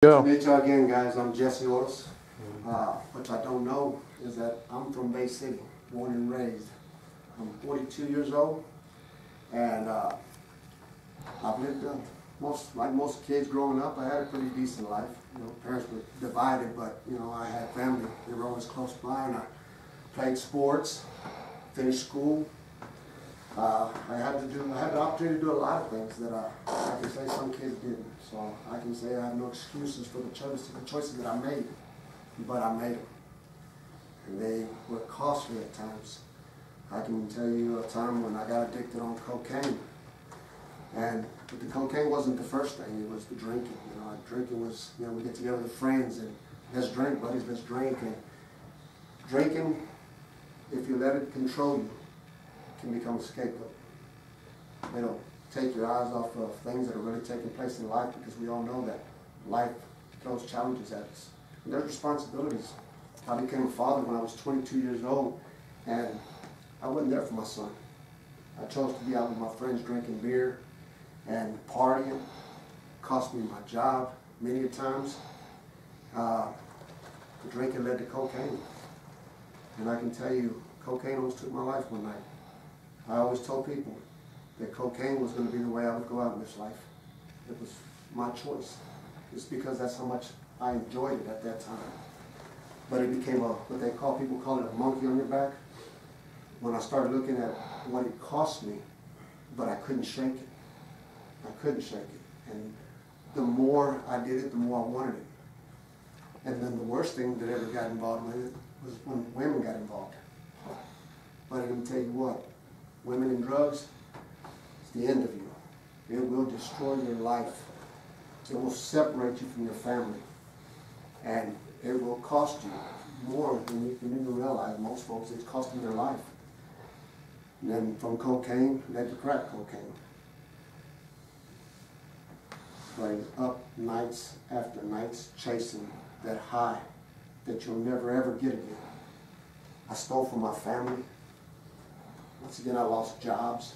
Go. To meet you again, guys. I'm Jesse Orris. What I don't know is that I'm from Bay City, born and raised. I'm 42 years old, and I've lived like most kids growing up. I had a pretty decent life. You know, parents were divided, but you know, I had family. They were always close by, and I played sports, finished school. I had the opportunity to do a lot of things that I can say some kids didn't. So I can say I have no excuses for the choices that I made, but I made them. And they were costly at times. I can tell you a time when I got addicted on cocaine. But the cocaine wasn't the first thing, it was the drinking. You know, drinking was, you know, we get together with friends and let's drink, buddies, let's drink. And drinking, if you let it control you, can become a scapegoat. It'll take your eyes off of things that are really taking place in life, because we all know that life throws challenges at us. And there's responsibilities. I became a father when I was 22 years old, and I wasn't there for my son. I chose to be out with my friends drinking beer and partying. Cost me my job many a times. The drinking led to cocaine. And I can tell you, cocaine almost took my life one night. I always told people that cocaine was going to be the way I would go out in this life. It was my choice. It's because that's how much I enjoyed it at that time. But it became people call it a monkey on your back. When I started looking at what it cost me, but I couldn't shake it. I couldn't shake it. And the more I did it, the more I wanted it. And then the worst thing that ever got involved with it was when women got involved. But I'm going to tell you what, women and drugs, it's the end of you. It will destroy your life. It will separate you from your family. And it will cost you more than you can even realize. Most folks, it's costing their life. And then from cocaine, led to crack cocaine. Playing up nights after nights, chasing that high that you'll never ever get again. I stole from my family. Once again, I lost jobs,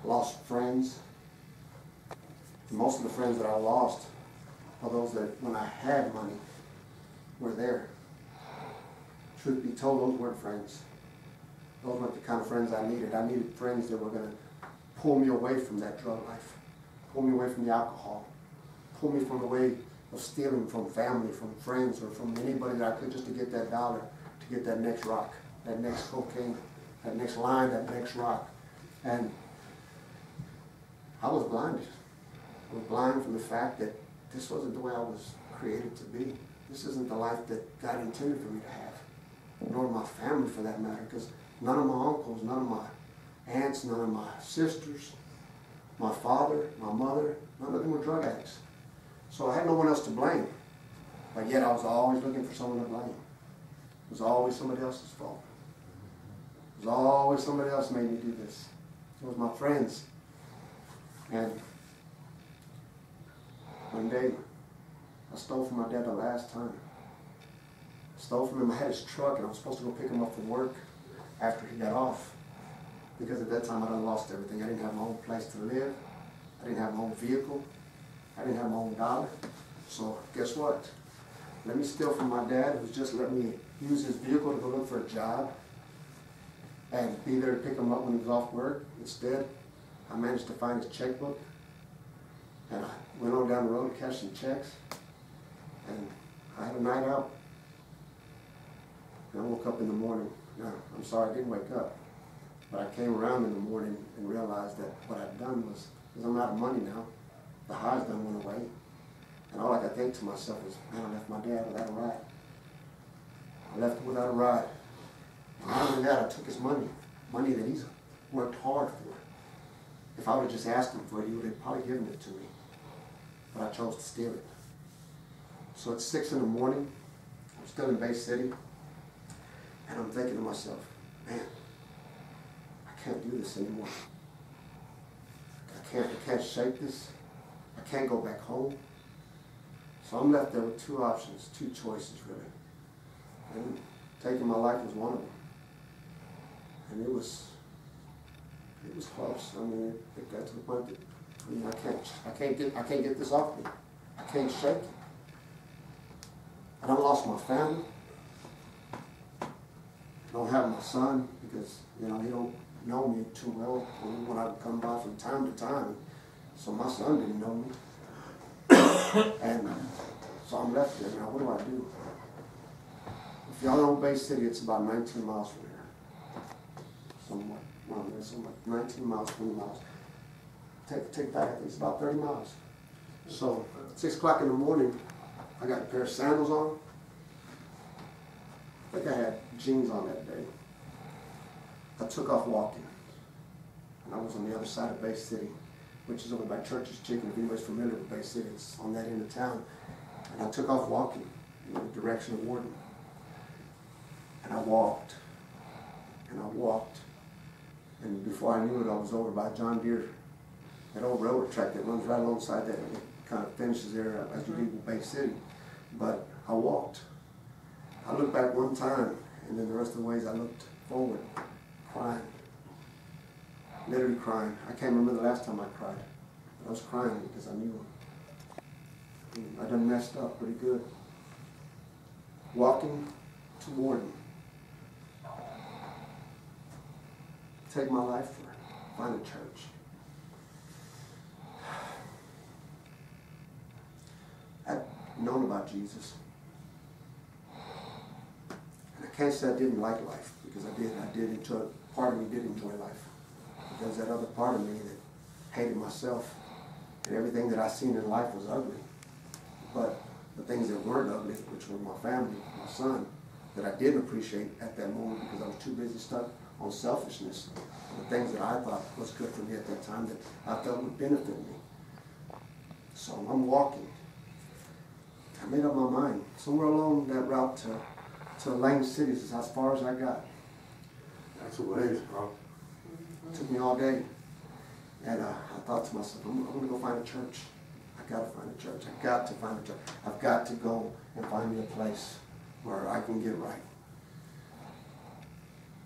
lost friends. Most of the friends that I lost are those that, when I had money, were there. Truth be told, those weren't friends. Those weren't the kind of friends I needed. I needed friends that were going to pull me away from that drug life, pull me away from the alcohol, pull me from the way of stealing from family, from friends, or from anybody that I could, just to get that dollar, to get that next rock, that next cocaine, that next line, that next rock. And I was blinded. I was blind from the fact that this wasn't the way I was created to be. This isn't the life that God intended for me to have, nor my family for that matter, because none of my uncles, none of my aunts, none of my sisters, my father, my mother, none of them were drug addicts. So I had no one else to blame. But yet I was always looking for someone to blame. It was always somebody else's fault. It was always somebody else made me do this. It was my friends. And one day, I stole from my dad the last time. I stole from him. I had his truck, and I was supposed to go pick him up from work after he got off. Because at that time, I done lost everything. I didn't have my own place to live. I didn't have my own vehicle. I didn't have my own dollar. So guess what? Let me steal from my dad, who's just let me use his vehicle to go look for a job and be there to pick him up when he was off work. Instead, I managed to find his checkbook, and I went on down the road to cash some checks, and I had a night out. And I woke up in the morning. No, I'm sorry, I didn't wake up. But I came around in the morning and realized that what I'd done was, because I'm out of money now, the highs done went away. And all I could think to myself was, man, I left my dad without a ride. I left him without a ride. And not only that, I took his money that he's worked hard for. If I would have just asked him for it, he would have probably given it to me. But I chose to steal it. So it's 6 in the morning. I'm still in Bay City. And I'm thinking to myself, man, I can't do this anymore. I can't shake this. I can't go back home. So I'm left there with two options, two choices really. And taking my life was one of them. And it was close. I mean, it got to the point that I can't get this off me. I can't shake it. I done lost my family. I don't have my son because, you know, he don't know me too well when I would come by from time to time. So my son didn't know me. And so I'm left there. Now, what do? If y'all know Bay City, it's about 19 miles from here. Somewhat. Well, it's somewhat 19 miles, 20 miles. Take back, I think it's about 30 miles. So, 6 o'clock in the morning, I got a pair of sandals on. I think I had jeans on that day. I took off walking. And I was on the other side of Bay City, which is over by Church's Chicken. If anybody's familiar with Bay City, it's on that end of town. And I took off walking in the direction of Wharton. And I walked. And I walked. And before I knew it, I was over by John Deere, that old railroad track that runs right alongside that. It kind of finishes there as you leave Bay City. But I walked. I looked back one time, and then the rest of the ways I looked forward, crying. Literally crying. I can't remember the last time I cried. But I was crying because I knew I done messed up pretty good. Walking to Wharton. Take my life for it. Find a church. I'd known about Jesus. And I can't say I didn't like life, because I did. I did enjoy, part of me did enjoy life. Because that other part of me that hated myself, and everything that I seen in life was ugly. But the things that weren't ugly, which were my family, my son, that I didn't appreciate at that moment because I was too busy stuck on selfishness, the things that I thought was good for me at that time that I felt would benefit me. So I'm walking. I made up my mind. Somewhere along that route to Lane City is as far as I got. That's a ways, bro. It took me all day. And I thought to myself, I'm going to go find a church. I got to find a church. I got to find a church. I've got to go and find me a place where I can get right.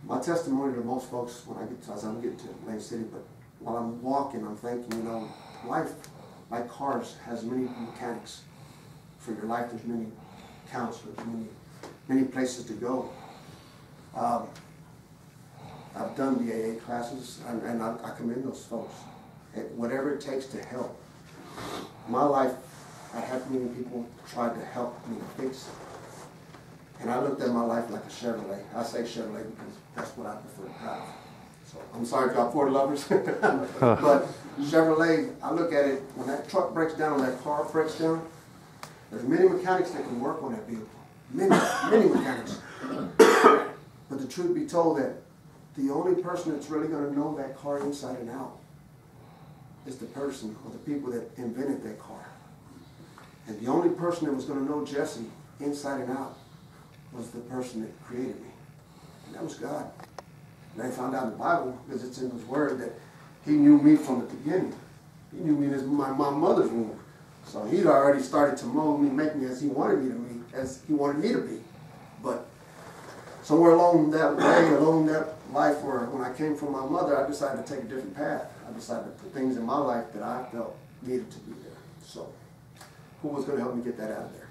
My testimony to most folks when I get to, as I'm getting to Lane City, but while I'm walking, I'm thinking, you know, life, like cars, has many mechanics. For your life, there's many counselors, many places to go. I've done the AA classes, and I commend those folks. Whatever it takes to help. My life, I had many people try to help me fix it. And I looked at my life like a Chevrolet. I say Chevrolet because that's what I prefer to drive. So I'm sorry to our Ford lovers. But Chevrolet, I look at it, when that truck breaks down, when that car breaks down, there's many mechanics that can work on that vehicle. Many mechanics. But the truth be told, that the only person that's really going to know that car inside and out is the person or the people that invented that car. And the only person that was going to know Jesse inside and out was the person that created me. And that was God. And I found out in the Bible, because it's in His Word, that He knew me from the beginning. He knew me in my mother's womb. So He'd already started to mold me, make me as He wanted me to be, as He wanted me to be. But somewhere along that way, along that life where when I came from my mother, I decided to take a different path. I decided to put things in my life that I felt needed to be there. So who was going to help me get that out of there?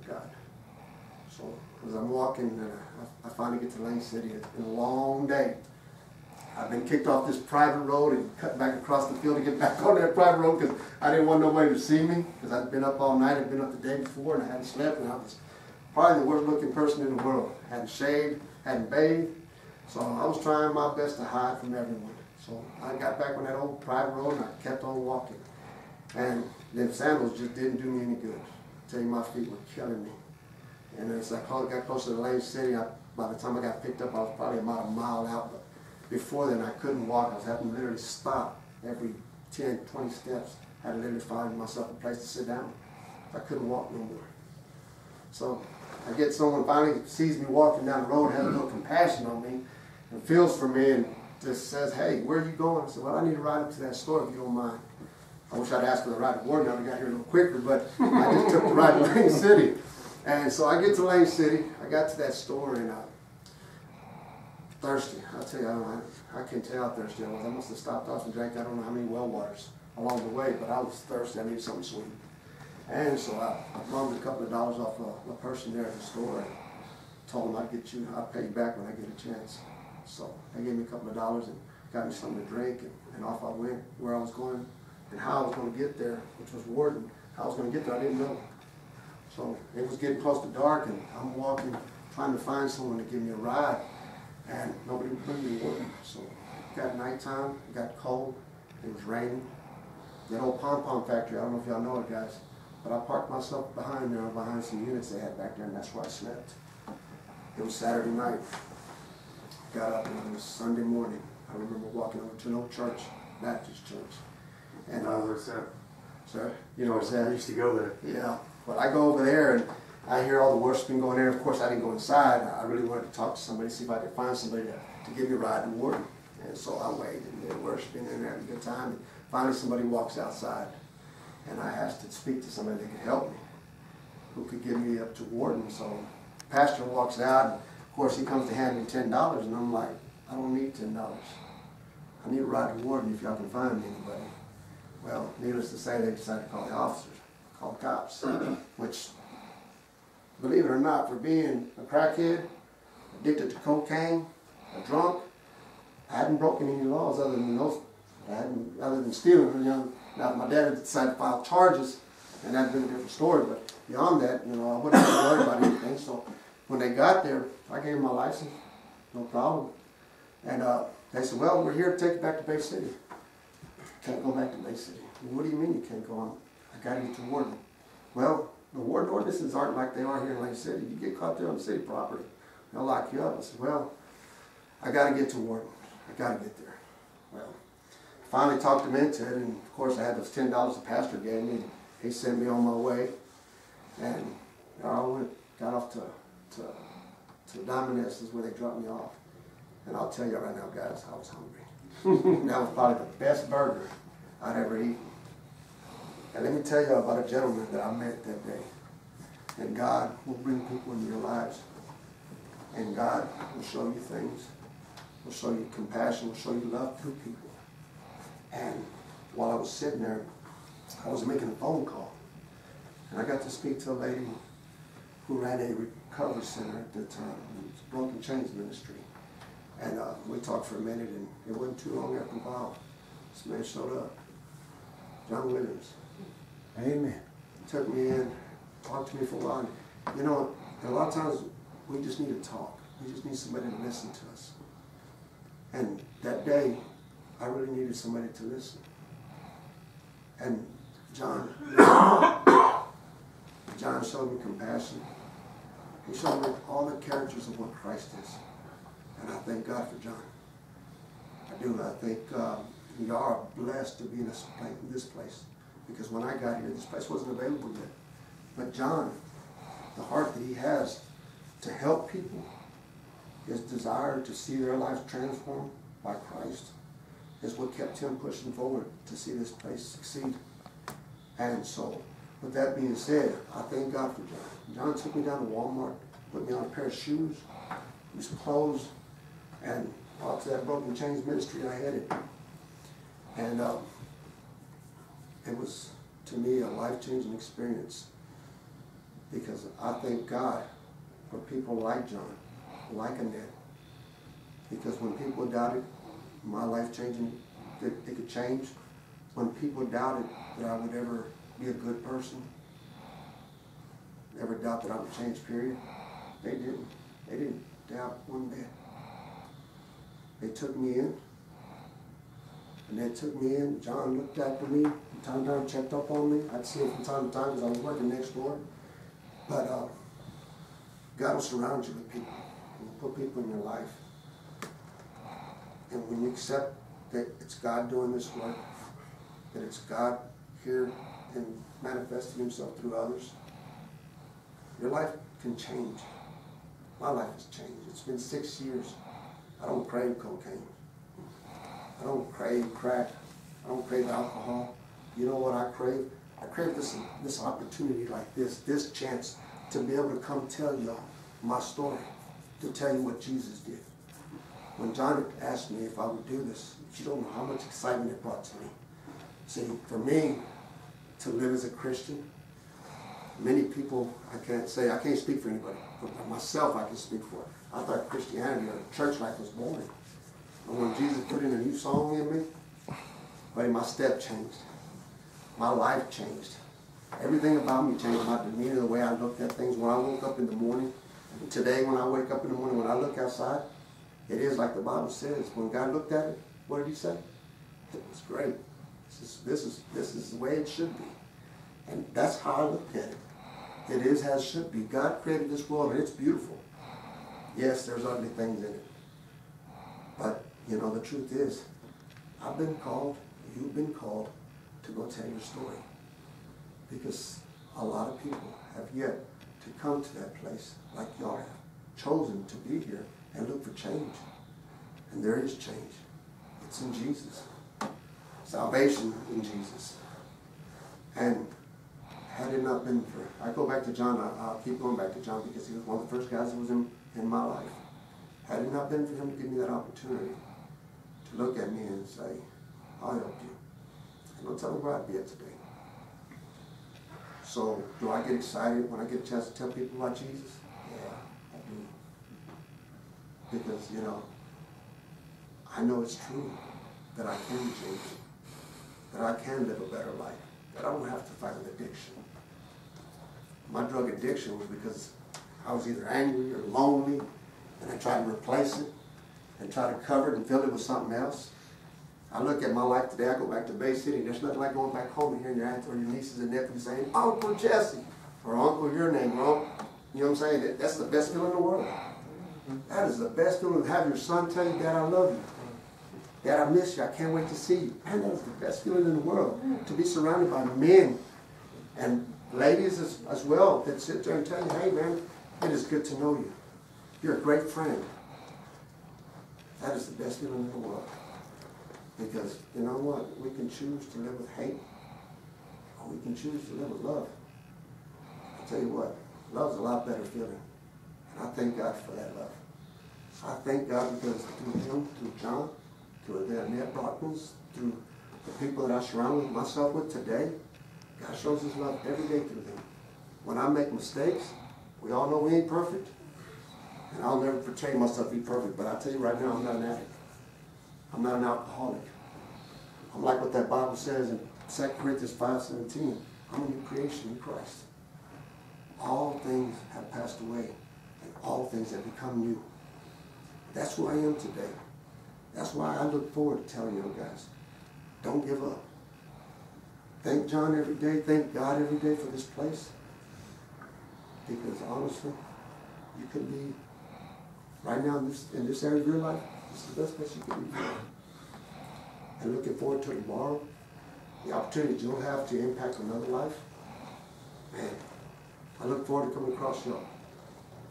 God. So as I'm walking, and I finally get to Lane City. It's been a long day. I've been kicked off this private road and cut back across the field to get back on that private road because I didn't want nobody to see me, because I'd been up all night. I'd been up the day before, and I hadn't slept, and I was probably the worst looking person in the world. Hadn't shaved, hadn't bathed, so I was trying my best to hide from everyone. So I got back on that old private road, and I kept on walking. And them sandals just didn't do me any good. I tell you, my feet were killing me. And as I got closer to Lane City, by the time I got picked up, I was probably about a mile out. But before then, I couldn't walk. I was having to literally stop every 10, 20 steps. I had to literally find myself a place to sit down. I couldn't walk no more. So I get someone finally sees me walking down the road, has a little compassion on me, and feels for me, and just says, "Hey, where are you going?" I said, "Well, I need to ride up to that store if you don't mind." I wish I'd asked for the ride to Wharton. I would have got here a little quicker, but I just took the ride to Lane City. And so I get to Lane City. I got to that store, and thirsty. I'll tell you, I can't tell how thirsty I was. I must have stopped off and drank I don't know how many well waters along the way, but I was thirsty. I needed something sweet. And so I borrowed a couple of dollars off a person there at the store and told him I'll pay you back when I get a chance. So they gave me a couple of dollars and got me something to drink, and off I went where I was going and how I was going to get there, which was Wharton. How I was going to get there, I didn't know. So it was getting close to dark, and I'm walking, trying to find someone to give me a ride, and nobody would bring me to Wharton. So it got nighttime, it got cold, it was raining. That old pom-pom factory, I don't know if y'all know it, guys, but I parked myself behind there, behind some units they had back there, and that's where I slept. It was Saturday night. Got up, and it was Sunday morning. I remember walking over to an old church, Baptist church. And where's that? Sir, you know where's that? I used to go there. Yeah. Well, I go over there, and I hear all the worshiping going there. Of course, I didn't go inside. I really wanted to talk to somebody, see if I could find somebody to give me a ride to Wharton. And so I waited, and they're worshiping and having a good time. And finally, somebody walks outside, and I asked to speak to somebody that could help me, who could get me up to Wharton. So the pastor walks out, and of course, he comes to hand me $10, and I'm like, I don't need $10. I need a ride to Wharton if y'all can find me anybody. Well, needless to say, they decided to call the officers, call the cops, which, believe it or not, for being a crackhead, addicted to cocaine, a drunk, I hadn't broken any laws other than those. Other than stealing. You know, now my dad had decided to file charges, and that'd been a different story. But beyond that, you know, I wouldn't have to worry about anything. So when they got there, I gave them my license, no problem. And they said, "Well, we're here to take you back to Bay City." Can't go back to Bay City. What do you mean you can't go on? I got to get to Wharton. Well, the Wharton ordinances aren't like they are here in Lake City. You get caught there on city property, they'll lock you up. I said, "Well, I got to get to Wharton. I got to get there." Well, finally talked him into it, and of course I had those $10 the pastor gave me. He sent me on my way, and I got off to Diamond S is where they dropped me off. And I'll tell you right now, guys, I was hungry. That was probably the best burger I'd ever eaten. And let me tell you about a gentleman that I met that day. And God will bring people into your lives. And God will show you things. Will show you compassion. Will show you love through people. And while I was sitting there, I was making a phone call. And I got to speak to a lady who ran a recovery center at the time. It was Broken Chains Ministry. And we talked for a minute, and it wasn't too long after a while. This man showed up. John Williams. Amen. Took me in, talked to me for a while. And, you know, a lot of times we just need to talk. We just need somebody to listen to us. And that day, I really needed somebody to listen. And John showed me compassion. He showed me all the characters of what Christ is. And I thank God for John. I do. I think we are blessed to be in this place. Because when I got here, this place wasn't available yet. But John, the heart that he has to help people, his desire to see their lives transformed by Christ, is what kept him pushing forward to see this place succeed. And so, with that being said, I thank God for John. John took me down to Walmart, put me on a pair of shoes, some clothes, and out to that Broken Chains Ministry I headed. And it was, to me, a life-changing experience, because I thank God for people like John, like Annette, because when people doubted my life-changing, that it could change, when people doubted that I would ever be a good person, ever doubt that I would change, period, they didn't. They didn't doubt one bit. They took me in, and they took me in. John looked after me from time to time, checked up on me. I'd see him from time to time because I was working next door. But God will surround you with people. He will put people in your life. And when you accept that it's God doing this work, that it's God here and manifesting himself through others, your life can change. My life has changed. It's been 6 years. I don't crave cocaine. I don't crave crack. I don't crave alcohol. You know what I crave? I crave this opportunity like this chance to be able to come tell y'all my story, to tell you what Jesus did. When John asked me if I would do this, you don't know how much excitement it brought to me. See, for me, to live as a Christian, many people, I can't speak for anybody, but myself I can speak for. I thought Christianity or church life was boring. But when Jesus put in a new song in me, buddy, my step changed. My life changed. Everything about me changed. My demeanor, the way I looked at things. When I woke up in the morning, and today when I wake up in the morning, when I look outside, it is like the Bible says. When God looked at it, what did he say? It was great. This is the way it should be. And that's how I look at it. It is as it should be. God created this world and it's beautiful. Yes, there's ugly things in it. But, you know, the truth is, I've been called, you've been called to go tell your story. Because a lot of people have yet to come to that place like y'all have. Chosen to be here and look for change. And there is change. It's in Jesus. Salvation in Jesus. And had it not been for, I go back to John, I'll keep going back to John because he was one of the first guys that was in my life. Had it not been for him to give me that opportunity to look at me and say, I'll help you. And I'll tell him where I'd be at today. So, do I get excited when I get a chance to tell people about Jesus? Yeah, I do. Because, you know, I know it's true that I can change, that I can live a better life, that I don't have to fight an addiction. My drug addiction was because I was either angry or lonely, and I tried to replace it and try to cover it and fill it with something else. I look at my life today, I go back to Bay City, there's nothing like going back home and hearing your aunts or your nieces and nephews saying, Uncle Jesse, or Uncle your name, bro. You know what I'm saying? That's the best feeling in the world. That is the best feeling to have your son tell you, Dad, I love you. Dad, I miss you. I can't wait to see you. Man, that is the best feeling in the world. To be surrounded by men and ladies as well that sit there and tell you, hey, man, it is good to know you. You're a great friend. That is the best feeling in the world. Because, you know what? We can choose to live with hate, or we can choose to live with love. I'll tell you what, love's a lot better feeling. And I thank God for that love. I thank God because through him, through John, through the Annette Brockmans, through the people that I surround myself with today, God shows his love every day through them. When I make mistakes, we all know we ain't perfect. And I'll never portray myself to be perfect, but I tell you right now, I'm not an addict. I'm not an alcoholic. I'm like what that Bible says in 2 Corinthians 5:17. I'm a new creation in Christ. All things have passed away, and all things have become new. That's who I am today. That's why I look forward to telling you guys, don't give up. Thank John every day. Thank God every day for this place. Because honestly, you could be right now in this area of your life. This is the best place you can be. And looking forward to tomorrow, the opportunity you'll have to impact another life. Man, I look forward to coming across y'all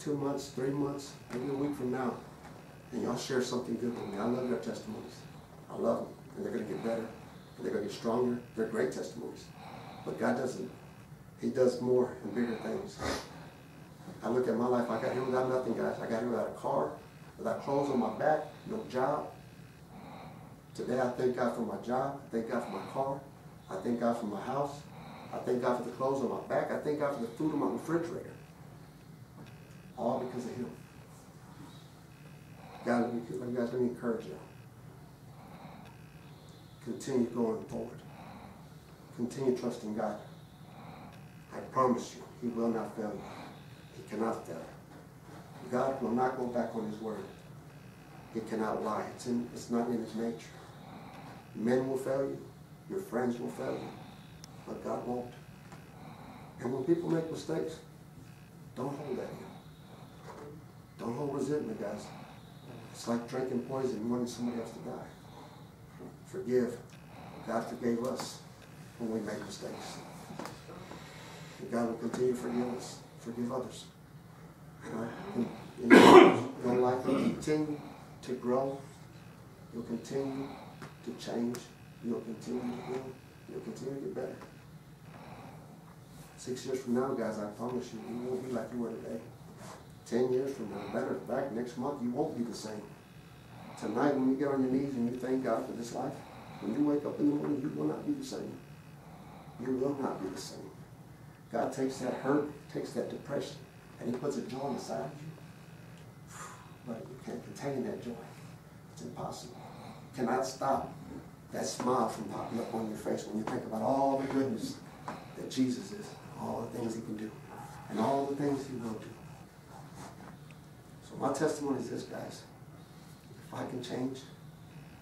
2 months, 3 months, maybe a week from now, and y'all share something good with me. I love your testimonies. I love them, and they're going to get better, and they're going to get stronger. They're great testimonies. But God doesn't. He does more and bigger things. I look at my life, I got here without nothing, guys. I got here without a car, without clothes on my back, no job. Today I thank God for my job. I thank God for my car. I thank God for my house. I thank God for the clothes on my back. I thank God for the food in my refrigerator. All because of him. God, let me encourage you. Continue going forward. Continue trusting God. I promise you, he will not fail you. He cannot fail you. God will not go back on his word. He cannot lie. It's not in his nature. Men will fail you. Your friends will fail you. But God won't. And when people make mistakes, don't hold that in. Don't hold resentment, guys. It's like drinking poison and wanting somebody else to die. Forgive. God forgave us when we make mistakes. And God will continue to forgive us. Forgive others. And your life will continue to grow. You'll continue to change. You'll continue to grow. You'll continue to get better. 6 years from now, guys, I promise you, you won't be like you were today. 10 years from now, matter of fact, next month, you won't be the same. Tonight, when you get on your knees and you thank God for this life, when you wake up in the morning, you will not be the same. You will not be the same. God takes that hurt, takes that depression, and he puts a joy inside of you. But you can't contain that joy. It's impossible. You cannot stop that smile from popping up on your face when you think about all the goodness that Jesus is, all the things he can do, and all the things he will do. So my testimony is this, guys. If I can change,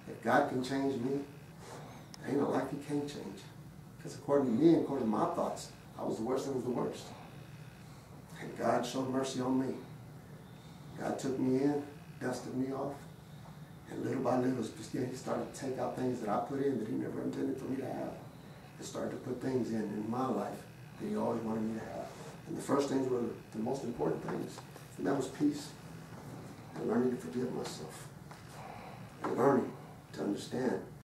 if God can change me, there ain't no life he can't change. Because according to me, according to my thoughts, I was the worst of the worst. And God showed mercy on me. God took me in, dusted me off, and little by little, he started to take out things that I put in that he never intended for me to have. He started to put things in my life that he always wanted me to have. And the first things were the most important things, and that was peace. And learning to forgive myself. And learning to understand